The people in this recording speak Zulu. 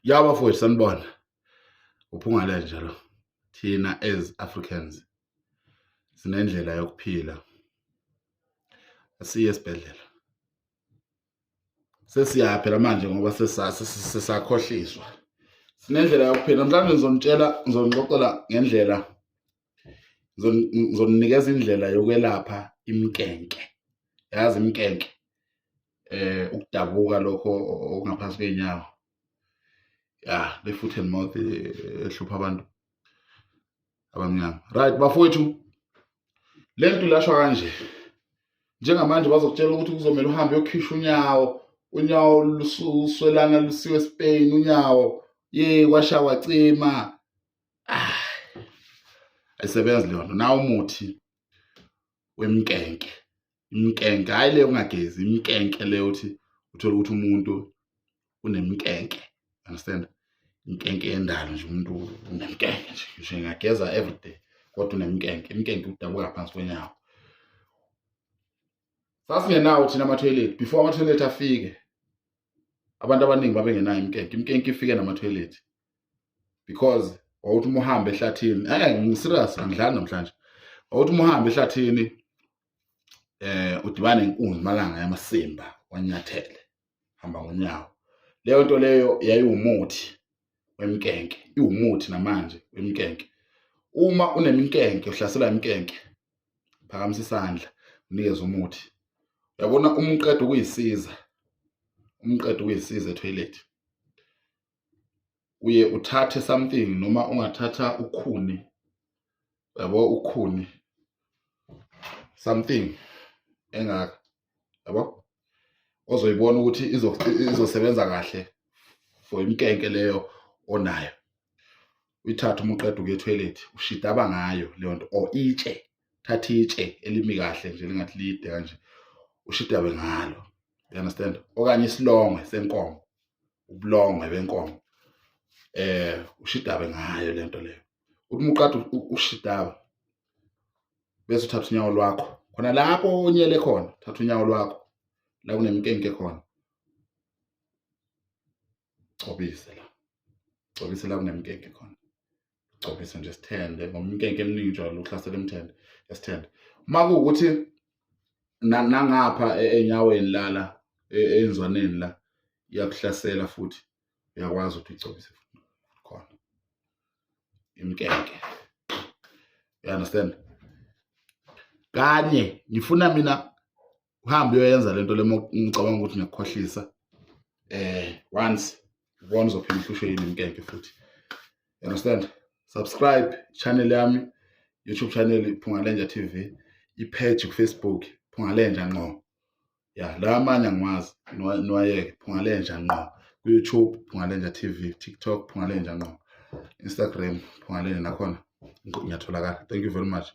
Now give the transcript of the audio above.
Yaba mfowethu sanibona. Uphungale njalo. Thina as Africans sinendlela yokuphila. Asiye esibhedlela. Sesiyaphela manje ngoba sesakhohliswa. Sinendlela yokuphila. Namhlanje ngizonixoxela ngendlela ngizonikeza indlela yokwelapha imkenke. Yazi imkenke ukudabuka lokho okungaphansi kweenyawo. Le foot and mouth ehlupha abantu abamnyama. Right bafowethu, lento ilashwa kanje. Njengamanje bazokutshela ukuthi kuzomela uhambe uyokhishwa unyawo luswelana lusiwe eSpain unyawo kwasha kwacima. Ayisebenzi leyo nto. Nawo umuthi wemkenke. Imkenke hayi leyo ungagezi, imkenke leyo uthi uthola ukuthi umuntu unemkenke. Understand? Imkenke yendalo nje umuntu unemkenke nje ngageza everyday kodwa unemkenke. Imkenke udabuka phansi kwenyawo. Sasingenawo thina ama-toilet before ama-toilet afike. Abantu abaningi babengenayo imkenke. Imkenke ifike nama-toilet because wawuthi uma uhamba ehlathini, ngiserious angidlali namhlanje. Wawuthi uma uhamba ehlathini udibane nenkunzi malanga yamasimba wanyathele hamba ngonyawo. Leyo nto leyo yayiwumuthi wemkenke. Iwumuthi namanje wemkenke. Uma unemkenke uhlaselwa imkenke, phakamisa isandla unikeze umuthi. Uyabona umqedwe ukuyisiza. Umqedwe ukuyisiza etoilet. Uye uthathe something noma ungathatha ukhuni. Yabo ukhuni. Something engaka. Yabo? Ozoyibona ukuthi izosebenza kahle for imkenke leyo onayo. Uyithatha umqedwe uke etoilet, ushidaba ngayo leyo nto or itshe. Thatha itshe elimi kahle nje lingathi lide kanje. Ushidabe ngalo. You understand? Okanye isilongwe senkomo. Ubulongwe benkomo. Ushidabe ngayo lento leyo. Uthi uqada ushidaba bese uthatha unyawo lwakho. Khona lapho onyele khona, thatha unyawo lwakho. La kunemkenke khona. Cobise la. Cobise la kunemkenke khona. Cobise nje sithende ngoba imkenke eminingi njalo ukuhlasela emthende. Sithende. Uma kuukuthi nangapha enyaweni lala enzwaneni la iyakuhlasela futhi uyakwazi ukuthi uyicobise khona imkenke. You understand? Kanye ngifuna mina uhambe uyoyenza lento lemo ngicabanga ukuthi ngiyakukhohlisa. Once ubona uzophinda uhlushwe yini imkenke futhi. You understand? Subscribe channel yami, YouTube channel Phungalenja TV, i-page ku Facebook Phungalenja ngqo. La amanye angiwazi niwayeke Phungalenja ngqo. Ku YouTube Phungalenja TV, TikTok Phungalenja ngqo, Instagram Phungalenja nakhona ngiyatholakala. Thank you very much.